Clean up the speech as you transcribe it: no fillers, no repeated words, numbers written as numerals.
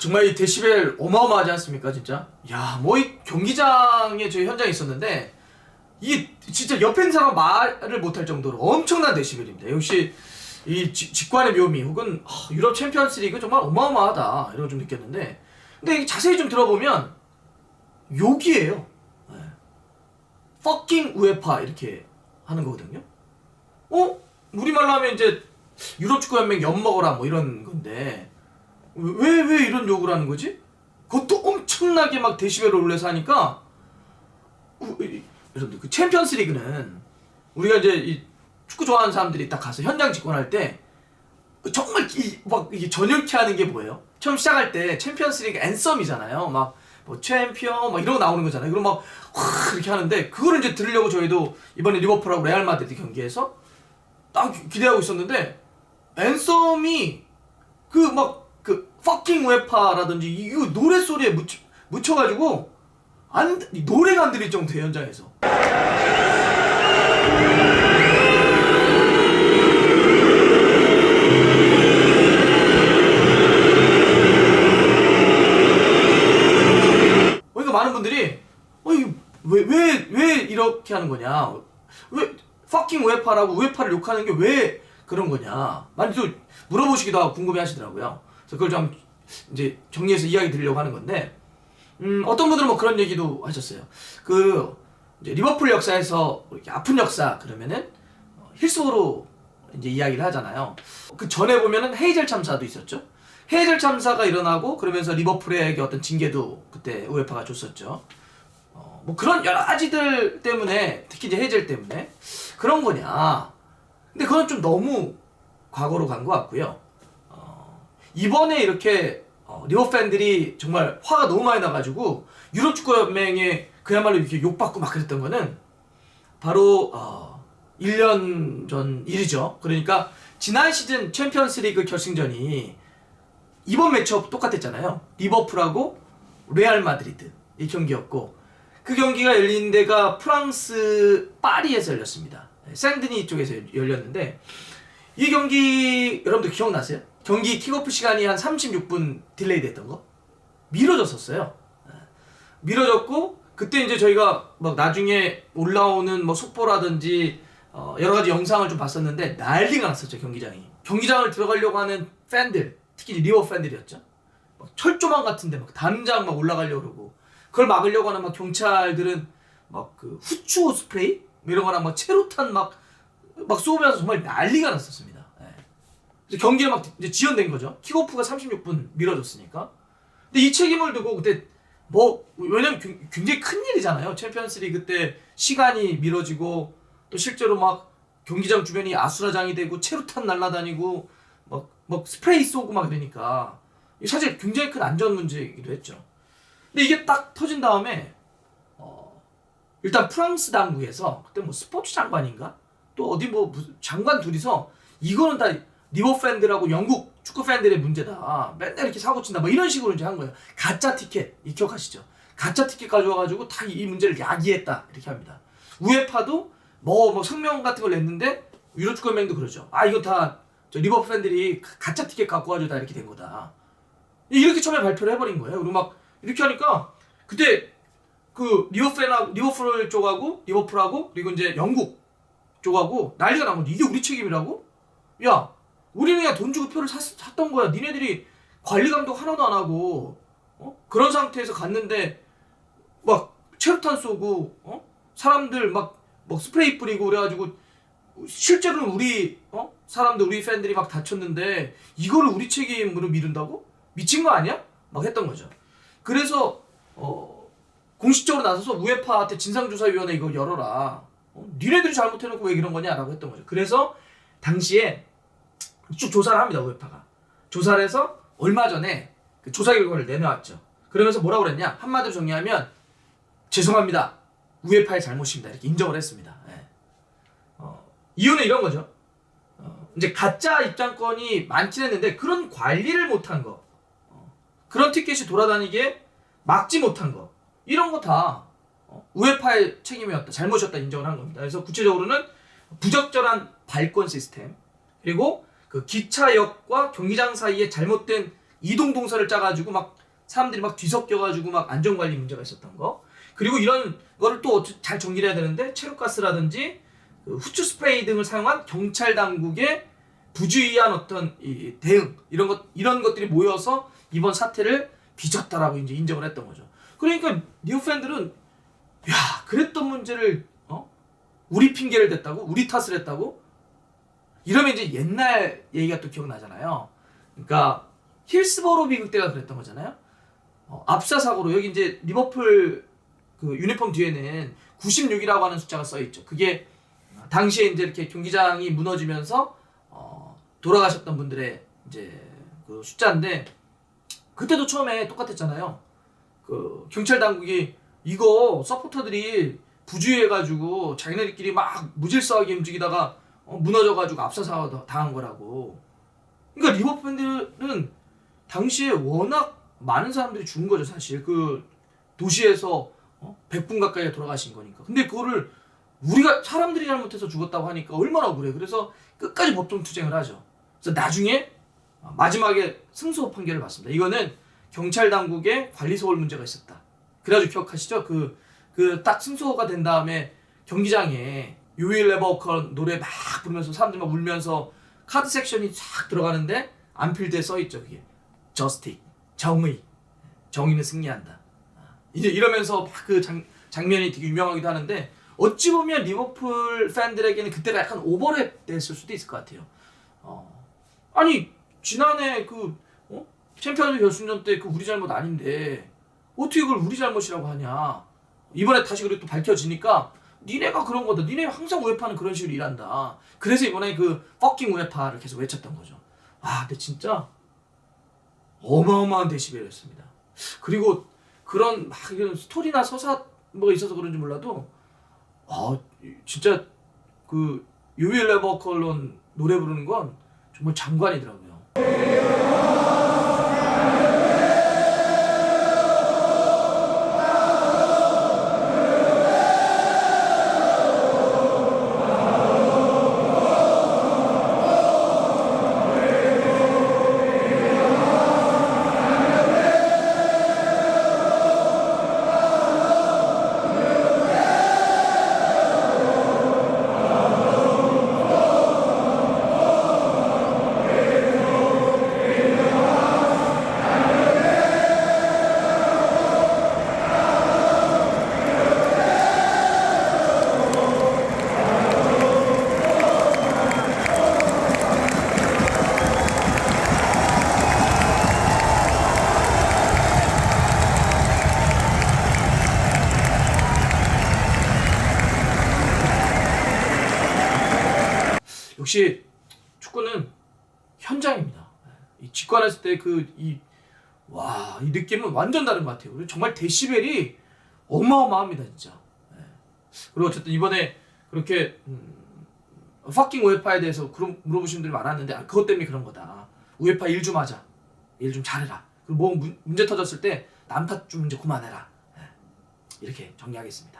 정말 이 데시벨 어마어마하지 않습니까, 진짜? 야, 뭐 이 경기장에 저희 현장에 있었는데 이게 진짜 옆에 있는 사람 말을 못할 정도로 엄청난 데시벨입니다. 역시 이 직관의 묘미 혹은 유럽 챔피언스 리그 정말 어마어마하다 이런 걸 좀 느꼈는데, 근데 자세히 좀 들어보면 욕이에요. 네. fucking 우에파 이렇게 하는 거거든요. 우리말로 하면 이제 유럽 축구 연맹 엿먹어라 뭐 이런 건데 왜 이런 욕을 하는 거지? 그것도 엄청나게 막 데시벨을 올려서 하니까, 여러분들 그 챔피언스 리그는 우리가 이제 이 축구 좋아하는 사람들이 딱 가서 현장 직관할 때 정말 이게 전율케 하는 게 뭐예요? 처음 시작할 때 챔피언스 리그 앤썸이잖아요. 막 뭐 챔피언 막 이런 거 나오는 거잖아요. 그럼 막 이렇게 하는데, 그거를 이제 들으려고 저희도 이번에 리버풀하고 레알 마드리드 경기에서 딱 기대하고 있었는데, 앤썸이 그 fucking 우에파라든지 이거 노래 소리에 묻혀가지고 노래가 안 들릴 정도의 현장에서. 그러니까 많은 분들이 이거 왜 이렇게 하는 거냐, 왜 fucking 우에파라고 우에파를 욕하는 게 왜 그런 거냐 많이 또 물어보시기도 하고 궁금해하시더라고요. 그래서 그걸 좀 이제 정리해서 이야기 드리려고 하는 건데, 어떤 분들은 뭐 그런 얘기도 하셨어요. 그 이제 리버풀 역사에서 이렇게 아픈 역사 그러면은 힐스호로 이제 이야기를 하잖아요. 그 전에 보면은 헤이젤 참사도 있었죠. 헤이젤 참사가 일어나고 그러면서 리버풀에게 어떤 징계도 그때 우에파가 줬었죠. 뭐 그런 여러 가지들 때문에, 특히 이제 헤이젤 때문에 그런 거냐. 근데 그건 좀 너무 과거로 간 것 같고요. 이번에 이렇게 리버 팬들이 정말 화가 너무 많이 나가지고 유럽 축구 연맹에 그야말로 이렇게 욕받고 막 그랬던 거는 바로 1년 전 일이죠. 그러니까 지난 시즌 챔피언스 리그 결승전이 이번 매치업 똑같았잖아요. 리버풀하고 레알 마드리드 이 경기였고, 그 경기가 열린 데가 프랑스 파리에서 열렸습니다. 생드니 쪽에서 열렸는데, 이 경기 여러분들 기억나세요? 경기 킥오프 시간이 한 36분 딜레이 됐던 거? 미뤄졌었어요. 미뤄졌고, 그때 이제 저희가 막 나중에 올라오는 뭐 속보라든지 여러 가지 영상을 좀 봤었는데 난리가 났었죠, 경기장이. 경기장을 들어가려고 하는 팬들, 특히 리버 팬들이었죠. 막 철조망 같은데 막 담장 막 올라가려고 그러고, 그걸 막으려고 하는 막 경찰들은 막 그 후추 스프레이 이런 거랑 막 체로탄 막 쏘면서 정말 난리가 났었습니다. 그래서 경기가 막 이제 지연된 거죠. 킥오프가 36분 미뤄졌으니까. 근데 이 책임을 두고 그때 왜냐면 굉장히 큰 일이잖아요. 챔피언스 리그 때 시간이 미뤄지고, 또 실제로 막 경기장 주변이 아수라장이 되고 체루탄 날아다니고 막 스프레이 쏘고 막 이러니까 사실 굉장히 큰 안전 문제이기도 했죠. 근데 이게 딱 터진 다음에 일단 프랑스 당국에서 그때 뭐 스포츠 장관인가? 또 어디 뭐 무슨 장관 둘이서 이거는 다 리버 팬들하고 영국 축구 팬들의 문제다. 맨날 이렇게 사고 친다. 뭐 이런 식으로 이제 한 거예요. 가짜 티켓, 이 기억하시죠? 가짜 티켓 가져와가지고 다 이 문제를 야기했다. 이렇게 합니다. 우에파도 뭐 성명 같은 걸 냈는데, 유럽 축구 연맹도 그러죠. 이거 다 리버 팬들이 가짜 티켓 갖고 와가지고 다 이렇게 된 거다. 이렇게 처음에 발표를 해버린 거예요. 그리고 막 이렇게 하니까 그때 그 리버풀 쪽하고 리버풀하고 그리고 이제 영국 쪽하고 난리가 난 거지. 이게 우리 책임이라고? 야, 우리는 그냥 돈 주고 표를 샀던 거야. 니네들이 관리 감독 하나도 안 하고 그런 상태에서 갔는데 막 체류탄 쏘고 사람들 막 스프레이 뿌리고 그래가지고 실제로는 우리 사람들, 우리 팬들이 막 다쳤는데 이거를 우리 책임으로 미룬다고? 미친 거 아니야? 막 했던 거죠. 그래서 공식적으로 나서서 우에파한테 진상조사위원회 이거 열어라. 니네들이 잘못해놓고 왜 이런 거냐라고 했던 거죠. 그래서 당시에 쭉 조사를 합니다, 우에파가. 조사를 해서 얼마 전에 그 조사 결과를 내놓았죠. 그러면서 뭐라고 그랬냐? 한마디로 정리하면 죄송합니다, 우에파의 잘못입니다, 이렇게 인정을 했습니다. 이유는 이런 거죠. 이제 가짜 입장권이 많긴 했는데 그런 관리를 못한 거, 그런 티켓이 돌아다니게 막지 못한 거, 이런 거 다 우에파의 책임이었다, 잘못이었다 인정을 한 겁니다. 그래서 구체적으로는 부적절한 발권 시스템, 그리고 그 기차역과 경기장 사이에 잘못된 이동 동선을 짜가지고 막 사람들이 막 뒤섞여가지고 막 안전관리 문제가 있었던 거. 그리고 이런 거를 또 잘 정리를 해야 되는데 체류가스라든지 그 후추 스프레이 등을 사용한 경찰 당국의 부주의한 어떤 이 대응 이런 것들이 모여서 이번 사태를 빚었다라고 이제 인정을 했던 거죠. 그러니까 리오 팬들은 야 그랬던 문제를 우리 핑계를 댔다고 우리 탓을 했다고 이러면 이제 옛날 얘기가 또 기억나잖아요. 그러니까 힐스버로 비극 때가 그랬던 거잖아요. 압사 사고로 여기 이제 리버풀 그 유니폼 뒤에는 96이라고 하는 숫자가 써 있죠. 그게 당시에 이제 이렇게 경기장이 무너지면서 돌아가셨던 분들의 이제 그 숫자인데 그때도 처음에 똑같았잖아요. 그 경찰 당국이 이거 서포터들이 부주의해가지고 자기네들끼리 막 무질서하게 움직이다가 무너져가지고 압사사고 당한 거라고. 그러니까 리버풀 팬들은 당시에 워낙 많은 사람들이 죽은 거죠 사실. 그 도시에서 100분 가까이 돌아가신 거니까. 근데 그거를 우리가 사람들이 잘못해서 죽었다고 하니까 얼마나 억울해. 그래서 끝까지 법정 투쟁을 하죠. 그래서 나중에 마지막에 승소 판결을 받습니다. 이거는 경찰 당국의 관리 소홀 문제가 있었다. 그래가지고 기억하시죠? 그 딱 승소가 된 다음에 경기장에 유윌 레버컬 노래 막 부르면서 사람들 막 울면서 카드 섹션이 쫙 들어가는데 안필드에 써있죠. 그게 저스틱, 정의는 승리한다. 이제 이러면서 막 그 장면이 되게 유명하기도 하는데 어찌 보면 리버풀 팬들에게는 그때가 약간 오버랩 됐을 수도 있을 것 같아요. 아니 지난해 그 챔피언즈 결승전 때 그 우리 잘못 아닌데 어떻게 그걸 우리 잘못이라고 하냐. 이번에 다시 그리고 또 밝혀지니까 니네가 그런 거다. 니네 항상 우에파는 그런 식으로 일한다. 그래서 이번에 그 fucking 우에파를 계속 외쳤던 거죠. 근데 진짜 어마어마한 데시벨이었습니다. 그리고 그런 막 이런 스토리나 서사 뭐가 있어서 그런지 몰라도 진짜 그 유윌 레버컬론 노래 부르는 건 정말 장관이더라고요. 역시 축구는 현장입니다. 이 직관했을 때 이 느낌은 완전 다른 것 같아요. 정말 데시벨이 어마어마합니다, 진짜. 그리고 어쨌든 이번에 그렇게 fucking 우에파에 대해서 그런 물어보신 분들이 많았는데 그것 때문에 그런 거다. 우에파 일 좀 하자. 일 좀 잘해라. 그리고 뭐 문제 터졌을 때 남 탓 좀 이제 그만해라. 이렇게 정리하겠습니다.